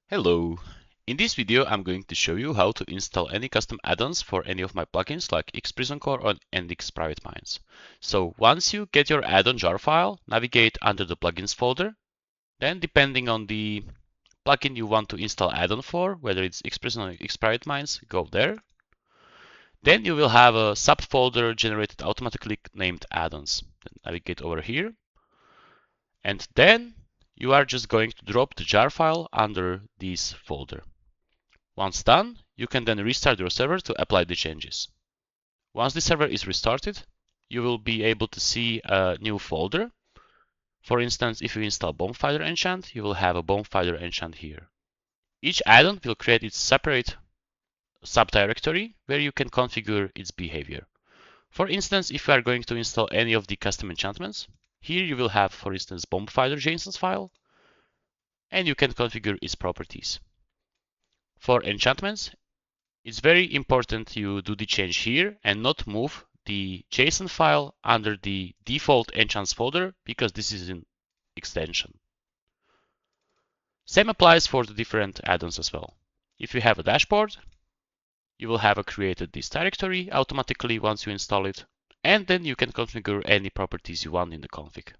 Hello! In this video, I'm going to show you how to install any custom add-ons for any of my plugins like XPrison Core and XPrivate Mines. So once you get your add-on jar file, navigate under the plugins folder. Then depending on the plugin you want to install add-on for, whether it's XPrison or XPrivate Mines, go there. Then you will have a subfolder generated automatically named add-ons. Then navigate over here. And then you are just going to drop the jar file under this folder. Once done, you can then restart your server to apply the changes. Once the server is restarted, you will be able to see a new folder. For instance, if you install Bombfighter enchant, you will have a Bombfighter enchant here. Each add-on will create its separate subdirectory where you can configure its behavior. For instance, if you are going to install any of the custom enchantments, here you will have, for instance, Bombfighter JSONs file, and you can configure its properties. For enchantments, it's very important you do the change here and not move the JSON file under the default enchants folder because this is an extension. Same applies for the different add-ons as well. If you have a dashboard, you will have created this directory automatically once you install it, and then you can configure any properties you want in the config.